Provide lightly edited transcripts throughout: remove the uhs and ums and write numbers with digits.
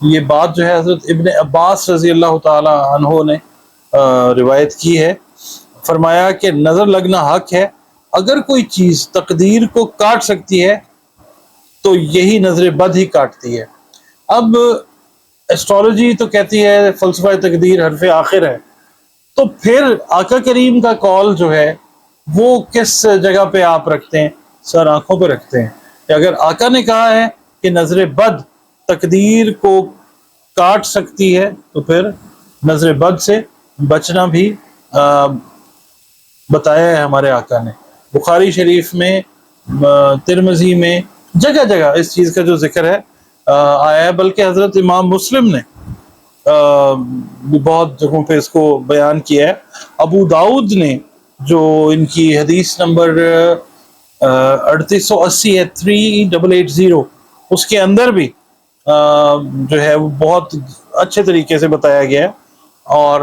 یہ بات جو ہے حضرت ابن عباس رضی اللہ تعالی عنہ نے روایت کی ہے. فرمایا کہ نظر لگنا حق ہے، اگر کوئی چیز تقدیر کو کاٹ سکتی ہے تو یہی نظر بد ہی کاٹتی ہے. اب ایسٹرالوجی تو کہتی ہے فلسفہ تقدیر حرف آخر ہے، تو پھر آقا کریم کا کال جو ہے وہ کس جگہ پہ آپ رکھتے ہیں؟ سر آنکھوں پہ رکھتے ہیں کہ اگر آقا نے کہا ہے کہ نظر بد تقدیر کو کاٹ سکتی ہے تو پھر نظر بد سے بچنا بھی بتایا ہے ہمارے آقا نے. بخاری شریف میں، ترمذی میں، جگہ جگہ اس چیز کا جو ذکر ہے آیا ہے. بلکہ حضرت امام مسلم نے بھی بہت جگہوں پہ اس کو بیان کیا ہے. ابو داؤد نے جو ان کی حدیث نمبر 3880 ہے، 3880، اس کے اندر بھی جو ہے وہ بہت اچھے طریقے سے بتایا گیا ہے. اور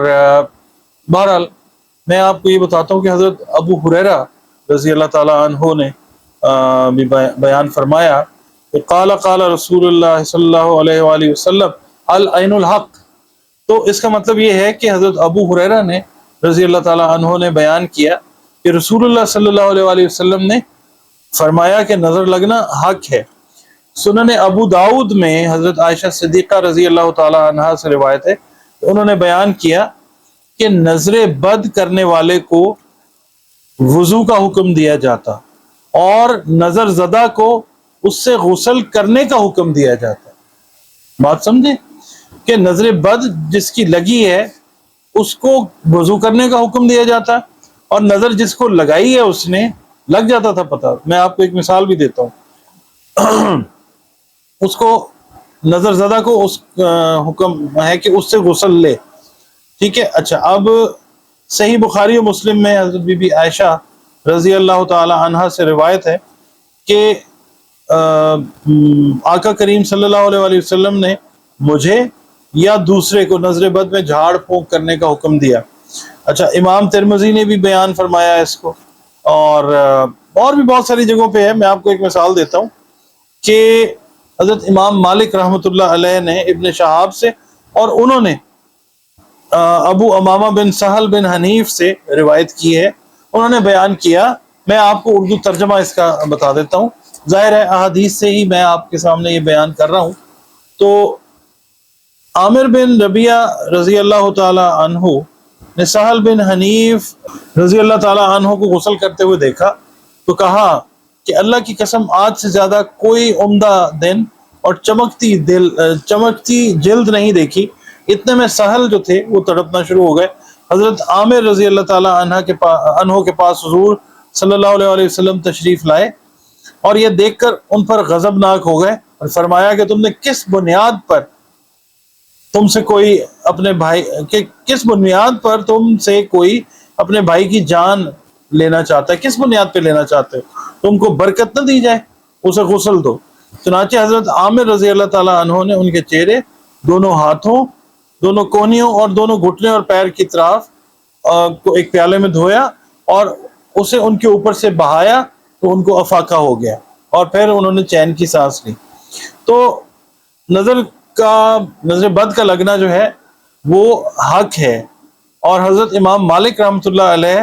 بہرحال میں آپ کو یہ بتاتا ہوں کہ حضرت ابو ہریرہ رضی اللہ تعالی عنہ نے بھی بیان فرمایا کہ قال قال رسول اللہ صلی اللہ علیہ وآلہ وسلم العین الحق. تو اس کا مطلب یہ ہے کہ حضرت ابو ہریرہ نے رضی اللہ تعالی عنہ نے بیان کیا کہ رسول اللہ صلی اللہ علیہ وآلہ وسلم نے فرمایا کہ نظر لگنا حق ہے. سنن ابو داؤد میں حضرت عائشہ صدیقہ رضی اللہ تعالی عنہا سے روایت ہے، انہوں نے بیان کیا کہ نظر بد کرنے والے کو وضو کا حکم دیا جاتا اور نظر زدہ کو اس سے غسل کرنے کا حکم دیا جاتا. بات سمجھے کہ نظر بد جس کی لگی ہے اس کو وضو کرنے کا حکم دیا جاتا، اور نظر جس کو لگائی ہے اس نے لگ جاتا تھا پتہ. میں آپ کو ایک مثال بھی دیتا ہوں. اس کو نظر زدہ کو اس حکم ہے کہ اس سے غسل لے، ٹھیک ہے. اچھا، اب صحیح بخاری و مسلم میں حضرت بی بی عائشہ رضی اللہ تعالی عنہا سے روایت ہے کہ آقا کریم صلی اللہ علیہ وآلہ وسلم نے مجھے یا دوسرے کو نظر بد میں جھاڑ پھونک کرنے کا حکم دیا. اچھا، امام ترمذی نے بھی بیان فرمایا اس کو، اور بھی بہت ساری جگہوں پہ ہے. میں آپ کو ایک مثال دیتا ہوں کہ حضرت امام مالک رحمۃ اللہ علیہ نے ابن شہاب سے، اور انہوں نے ابو امامہ بن سہل بن حنیف سے روایت کی ہے. انہوں نے بیان کیا، میں آپ کو اردو ترجمہ اس کا بتا دیتا ہوں، ظاہر ہے احادیث سے ہی میں آپ کے سامنے یہ بیان کر رہا ہوں. تو عامر بن ربیعہ رضی اللہ تعالی عنہ نے سہل بن حنیف رضی اللہ تعالی عنہ کو غسل کرتے ہوئے دیکھا تو کہا کہ اللہ کی قسم آج سے زیادہ کوئی عمدہ دن اور چمکتی جلد نہیں دیکھی. اتنے میں سہل جو تھے وہ تڑپنا شروع ہو گئے. حضرت عامر رضی اللہ تعالی عنہ کے پاس حضور صلی اللہ علیہ وآلہ وسلم تشریف لائے اور یہ دیکھ کر ان پر غضبناک ہو گئے اور فرمایا کہ تم نے کس بنیاد پر تم سے کوئی اپنے بھائی کی جان لینا چاہتا ہے؟ کس بنیاد پہ لینا چاہتے ہو؟ تم کو برکت نہ دی جائے؟ اسے غسل دو. چنانچہ حضرت عامر رضی اللہ تعالی عنہ نے ان کے چہرے، دونوں ہاتھوں، دونوں کونیوں اور دونوں گھٹنے اور پیر کی طرف کو ایک پیالے میں دھویا اور اسے ان کے اوپر سے بہایا تو ان کو افاقہ ہو گیا، اور پھر انہوں نے چین کی سانس لی. تو نظر بد کا لگنا جو ہے وہ حق ہے. اور حضرت امام مالک رحمۃ اللہ علیہ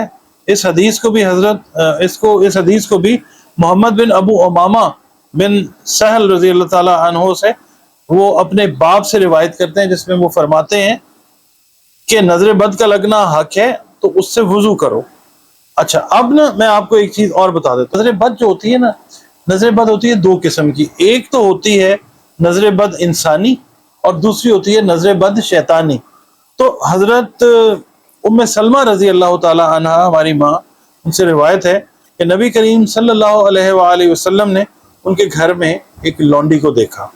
اس حدیث کو بھی محمد بن ابو امامہ بن سہل رضی اللہ تعالی عنہ سے وہ اپنے باپ سے روایت کرتے ہیں، جس میں وہ فرماتے ہیں کہ نظر بد کا لگنا حق ہے تو اس سے وضو کرو. اچھا، اب نا میں آپ کو ایک چیز اور بتا دیتا ہوں. نظر بد جو ہوتی ہے نا، نظر بد ہوتی ہے دو قسم کی. ایک تو ہوتی ہے نظر بد انسانی اور دوسری ہوتی ہے نظر بد شیطانی. تو حضرت ام سلمہ رضی اللہ تعالی عنہ ہماری ماں، ان سے روایت ہے کہ نبی کریم صلی اللہ علیہ وآلہ وسلم نے ان کے گھر میں ایک لونڈی کو دیکھا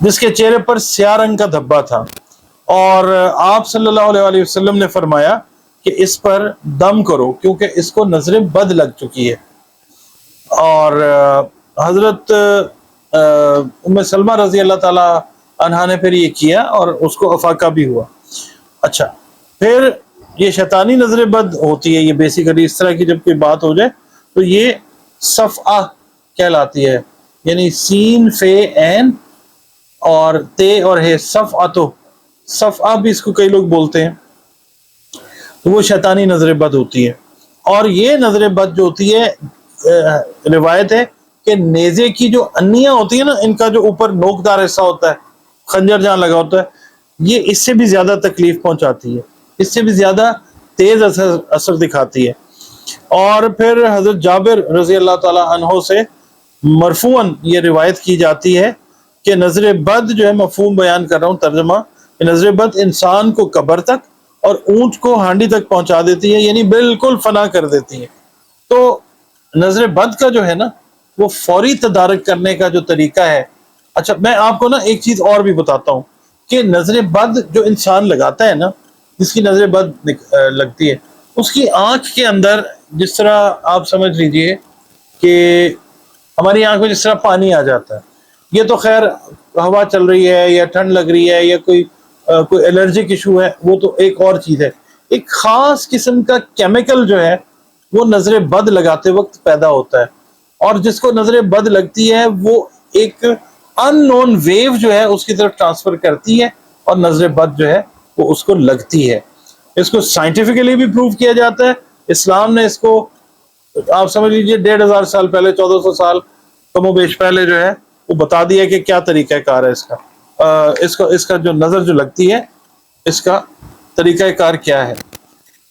جس کے چہرے پر سیاہ رنگ کا دھبا تھا، اور آپ صلی اللہ علیہ وآلہ وسلم نے فرمایا کہ اس پر دم کرو کیونکہ اس کو نظر بد لگ چکی ہے. اور حضرت ام سلمہ رضی اللہ تعالی عنہا نے پھر یہ کیا اور اس کو افاقہ بھی ہوا. اچھا، پھر یہ شیطانی نظر بد ہوتی ہے. یہ بیسیکلی اس طرح کی جب کوئی بات ہو جائے تو یہ صفعہ کہلاتی ہے، یعنی سین فے عین اور تے اور ہے صفعتو، صفعہ بھی اس کو کئی لوگ بولتے ہیں، تو وہ شیطانی نظر بد ہوتی ہے۔ اور یہ نظر بد جو ہوتی ہے، روایت ہے کہ نیزے کی جو انیاں ہوتی ہیں نا، ان کا جو اوپر نوکدار حصہ ہوتا ہے، خنجر جہاں لگا ہوتا ہے، یہ اس سے بھی زیادہ تکلیف پہنچاتی ہے، اس سے بھی زیادہ تیز اثر دکھاتی ہے۔ اور پھر حضرت جابر رضی اللہ تعالی عنہ سے مرفوعاً یہ روایت کی جاتی ہے کہ نظر بد جو ہے، مفہوم بیان کر رہا ہوں، ترجمہ، کہ نظر بد انسان کو قبر تک اور اونٹ کو ہانڈی تک پہنچا دیتی ہے، یعنی بالکل فنا کر دیتی ہے۔ تو نظر بد کا جو ہے نا، وہ فوری تدارک کرنے کا جو طریقہ ہے۔ اچھا، میں آپ کو نا ایک چیز اور بھی بتاتا ہوں کہ نظر بد جو انسان لگاتا ہے نا، جس کی نظر بد لگتی ہے، اس کی آنکھ کے اندر، جس طرح آپ سمجھ لیجئے کہ ہماری آنکھ میں جس طرح پانی آ جاتا ہے، یہ تو خیر ہوا چل رہی ہے یا ٹھنڈ لگ رہی ہے یا کوئی الرجک ایشو ہے، وہ تو ایک اور چیز ہے۔ ایک خاص قسم کا کیمیکل جو ہے وہ نظر بد لگاتے وقت پیدا ہوتا ہے، اور جس کو نظر بد لگتی ہے وہ ایک ان نون ویو جو ہے اس کی طرف ٹرانسفر کرتی ہے، اور نظر بد جو ہے وہ اس کو لگتی ہے۔ اس کو سائنٹیفکلی بھی پروف کیا جاتا ہے۔ اسلام نے اس کو، آپ سمجھ لیجئے 1500 سال پہلے، 1400 سال کم و بیش پہلے جو ہے وہ بتا دیا کہ کیا طریقہ کار ہے اس کا جو نظر جو لگتی ہے، اس کا طریقہ کار کیا ہے۔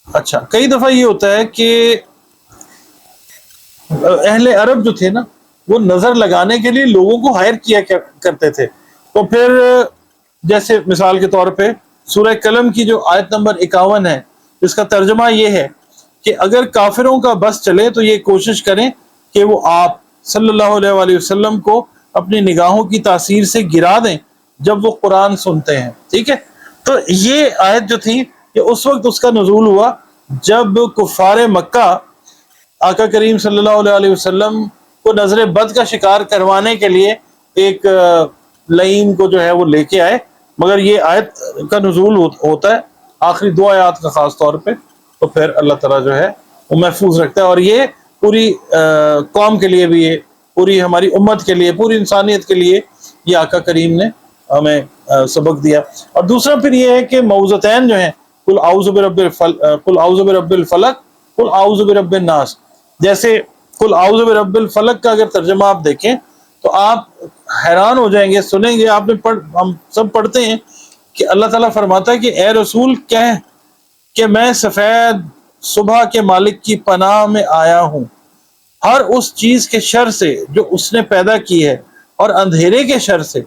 اچھا، کئی دفعہ یہ ہوتا ہے کہ اہل عرب جو تھے نا، وہ نظر لگانے کے لیے لوگوں کو ہائر کیا کرتے تھے۔ تو پھر جیسے مثال کے طور پہ سورہ قلم کی جو آیت نمبر 51 ہے، اس کا ترجمہ یہ ہے کہ اگر کافروں کا بس چلے تو یہ کوشش کریں کہ وہ آپ صلی اللہ علیہ وآلہ وسلم کو اپنی نگاہوں کی تاثیر سے گرا دیں جب وہ قرآن سنتے ہیں۔ ٹھیک ہے، تو یہ آیت جو تھی، یہ اس وقت اس کا نزول ہوا جب کفار مکہ آقا کریم صلی اللہ علیہ وسلم کو نظر بد کا شکار کروانے کے لیے ایک لعین کو جو ہے وہ لے کے آئے، مگر یہ آیت کا نزول ہوتا ہے آخری 2 آیات کا خاص طور پہ، تو پھر اللہ تعالیٰ جو ہے وہ محفوظ رکھتا ہے۔ اور یہ پوری قوم کے لیے بھی ہے، پوری ہماری امت کے لیے، پوری انسانیت کے لیے یہ آقا کریم نے ہمیں سبق دیا۔ اور دوسرا پھر یہ ہے کہ معوذتین جو ہیں، قل اعوذ برب الفلق، قل اعوذ برب الناس، جیسے قل اعوذ برب الفلق کا اگر ترجمہ آپ دیکھیں تو آپ حیران ہو جائیں گے، سنیں گے، آپ نے ہم سب پڑھتے ہیں کہ اللہ تعالیٰ فرماتا ہے کہ اے رسول کہہ کہ میں سفید صبح کے مالک کی پناہ میں آیا ہوں ہر اس چیز کے شر سے جو اس نے پیدا کی ہے، اور اندھیرے کے شر سے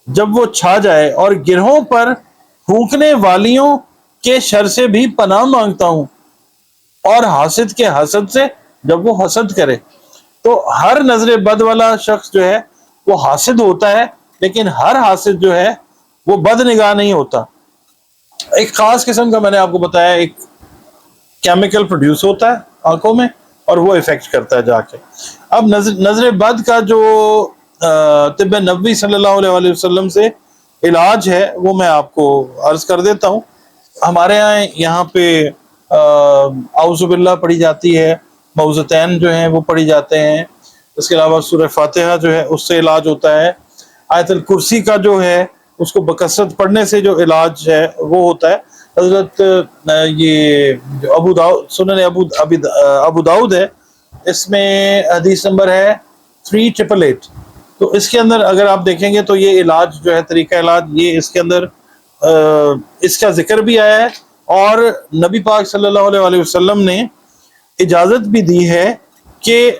جب وہ چھا جائے، اور گرہوں پر پھونکنے والیوں کے شر سے بھی پناہ مانگتا ہوں، اور حاسد کے حسد سے جب وہ حسد کرے۔ تو ہر نظر بد والا شخص جو ہے وہ حاسد ہوتا ہے، لیکن ہر حاسد جو ہے وہ بد نگاہ نہیں ہوتا۔ ایک خاص قسم کا، میں نے آپ کو بتایا، ایک کیمیکل پروڈیوس ہوتا ہے آنکھوں میں، اور وہ افیکٹ کرتا ہے جا کے۔ اب نظر بد کا جو طب نبوی صلی اللہ علیہ وآلہ وسلم سے علاج ہے وہ میں آپ کو عرض کر دیتا ہوں۔ ہمارے یہاں پہ اعوذ باللہ پڑھی جاتی ہے، معوذتین جو ہیں وہ پڑھی جاتے ہیں، اس کے علاوہ سورہ فاتحہ جو ہے اس سے علاج ہوتا ہے، آیت الکرسی کا جو ہے اس کو بکثرت پڑھنے سے جو علاج ہے وہ ہوتا ہے۔ حضرت یہ جو ابو داؤد، سنن ابو داؤد ہے، اس میں حدیث نمبر ہے 3888، تو اس کے اندر اگر آپ دیکھیں گے تو یہ علاج جو ہے، طریقہ علاج، یہ اس کے اندر اس کا ذکر بھی آیا ہے، اور نبی پاک صلی اللہ علیہ وآلہ وسلم نے اجازت بھی دی ہے کہ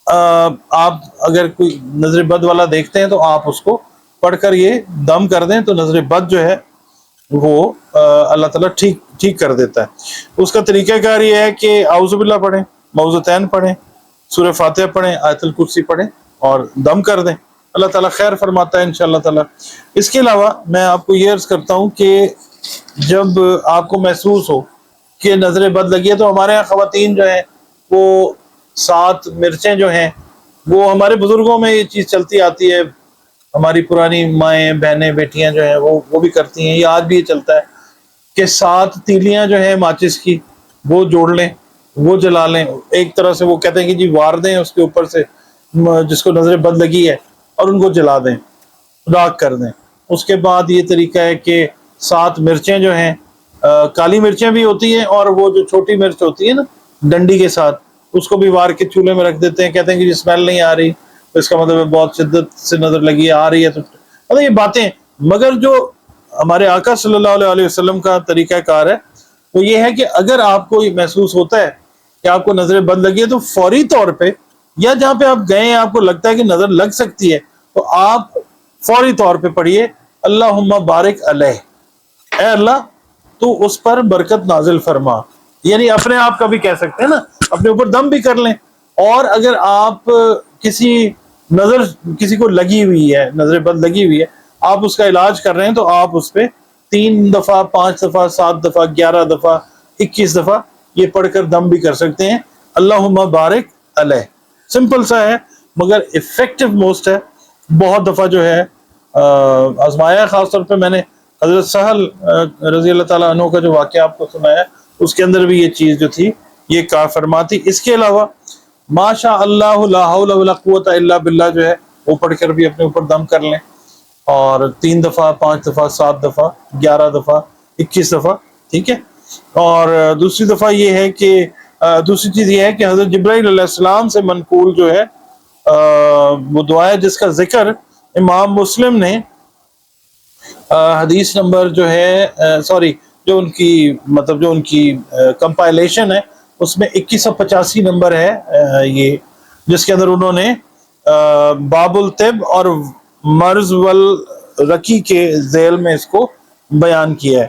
آپ اگر کوئی نظر بد والا دیکھتے ہیں تو آپ اس کو پڑھ کر یہ دم کر دیں، تو نظر بد جو ہے وہ اللہ تعالیٰ ٹھیک کر دیتا ہے۔ اس کا طریقہ کار یہ ہے کہ اعوذ باللہ پڑھیں، معوذتین پڑھیں، سورہ فاتحہ پڑھیں، آیت الکرسی پڑھیں اور دم کر دیں، اللہ تعالیٰ خیر فرماتا ہے انشاءاللہ تعالیٰ۔ اس کے علاوہ میں آپ کو یہ عرض کرتا ہوں کہ جب آپ کو محسوس ہو کہ نظر بد لگی ہے، تو ہمارے یہاں خواتین جو ہیں وہ 7 مرچیں جو ہیں، وہ ہمارے بزرگوں میں یہ چیز چلتی آتی ہے، ہماری پرانی مائیں، بہنیں، بیٹیاں جو ہیں وہ بھی کرتی ہیں، یہ آج بھی یہ چلتا ہے کہ 7 تیلیاں جو ہیں ماچس کی وہ جوڑ لیں، وہ جلا لیں، ایک طرح سے وہ کہتے ہیں کہ جی وار دیں اس کے اوپر سے جس کو نظر بد لگی ہے، اور ان کو جلا دیں۔ راکھ کر دیں۔ اس کے بعد یہ طریقہ ہے کہ 7 مرچیں جو ہیں، کالی مرچیں بھی ہوتی ہیں، اور وہ جو چھوٹی مرچ ہوتی ہے نا ڈنڈی کے ساتھ، اس کو بھی وار کے چولہے میں رکھ دیتے ہیں، کہتے ہیں کہ یہ اسمیل نہیں آ رہی، تو اس کا مطلب ہے بہت شدت سے نظر لگی ہے، آ رہی ہے، تو مطلب یہ باتیں۔ مگر جو ہمارے آقا صلی اللہ علیہ وسلم کا طریقہ کار ہے وہ یہ ہے کہ اگر آپ کو یہ محسوس ہوتا ہے کہ آپ کو نظر بد لگی ہے، تو فوری طور پہ، یا جہاں پہ آپ گئے ہیں آپ کو لگتا ہے کہ نظر لگ سکتی ہے، تو آپ فوری طور پہ پڑھیے اللہم بارک علیہ، اے اللہ تو اس پر برکت نازل فرما، یعنی اپنے آپ کا بھی کہہ سکتے ہیں نا، اپنے اوپر دم بھی کر لیں۔ اور اگر آپ کسی کو لگی ہوئی ہے، نظر بد لگی ہوئی ہے، آپ اس کا علاج کر رہے ہیں، تو آپ اس پہ 3 دفعہ، 5 دفعہ، 7 دفعہ، 11 دفعہ، 21 دفعہ یہ پڑھ کر دم بھی کر سکتے ہیں، اللہم بارک علیہ۔ سمپل سا ہے مگر افیکٹو موسٹ ہے، بہت دفعہ جو ہے آزمایا ہے۔ خاص طور پہ میں نے حضرت سہل رضی اللہ تعالیٰ عنہ کا جو واقعہ آپ کو سنایا، اس کے اندر بھی یہ چیز جو تھی یہ کار فرماتی۔ اس کے علاوہ ماشاء اللہ لا حول ولا قوت الا باللہ جو ہے وہ پڑھ کر بھی اپنے اوپر دم کر لیں، اور 3 دفعہ، 5 دفعہ، 7 دفعہ، 11 دفعہ، 21 دفعہ، ٹھیک ہے۔ اور دوسری دفعہ یہ ہے کہ دوسری چیز یہ ہے کہ حضرت جبرائیل علیہ السلام سے منقول جو ہے وہ دعا ہے جس کا ذکر امام مسلم نے حدیث نمبر جو ہے جو ان کی مطلب جو ان کی کمپائلیشن ہے اس میں 2185 نمبر ہے یہ، جس کے اندر انہوں نے باب الطب اور مرض والرقی کے ذیل میں اس کو بیان کیا ہے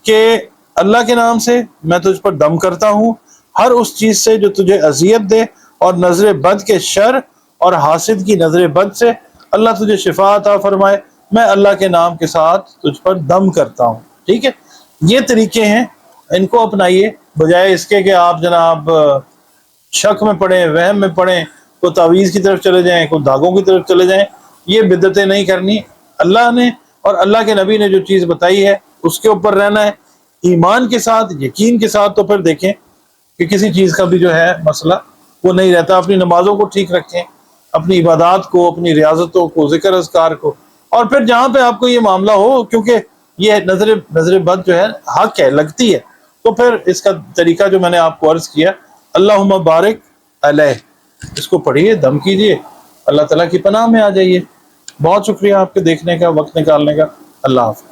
کہ اللہ کے نام سے میں تجھ پر دم کرتا ہوں ہر اس چیز سے جو تجھے اذیت دے، اور نظر بد کے شر اور حاسد کی نظر بد سے اللہ تجھے شفا عطا فرمائے، میں اللہ کے نام کے ساتھ تجھ پر دم کرتا ہوں، ٹھیک ہے۔ یہ طریقے ہیں، ان کو اپنائیے، بجائے اس کے کہ آپ جناب شک میں پڑیں، وہم میں پڑیں، کوئی تعویذ کی طرف چلے جائیں، کوئی دھاگوں کی طرف چلے جائیں۔ یہ بدعتیں نہیں کرنی، اللہ نے اور اللہ کے نبی نے جو چیز بتائی ہے اس کے اوپر رہنا ہے، ایمان کے ساتھ، یقین کے ساتھ۔ تو پھر دیکھیں کہ کسی چیز کا بھی جو ہے مسئلہ وہ نہیں رہتا۔ اپنی نمازوں کو ٹھیک رکھیں، اپنی عبادات کو، اپنی ریاضتوں کو، ذکر اذکار کو، اور پھر جہاں پہ آپ کو یہ معاملہ ہو، کیونکہ یہ نظر بد جو ہے حق ہے، لگتی ہے، تو پھر اس کا طریقہ جو میں نے آپ کو عرض کیا، اللہم بارک علیہ، اس کو پڑھیے، دم کیجیے، اللہ تعالیٰ کی پناہ میں آ جائیے۔ بہت شکریہ آپ کے دیکھنے کا، وقت نکالنے کا۔ اللہ حافظ۔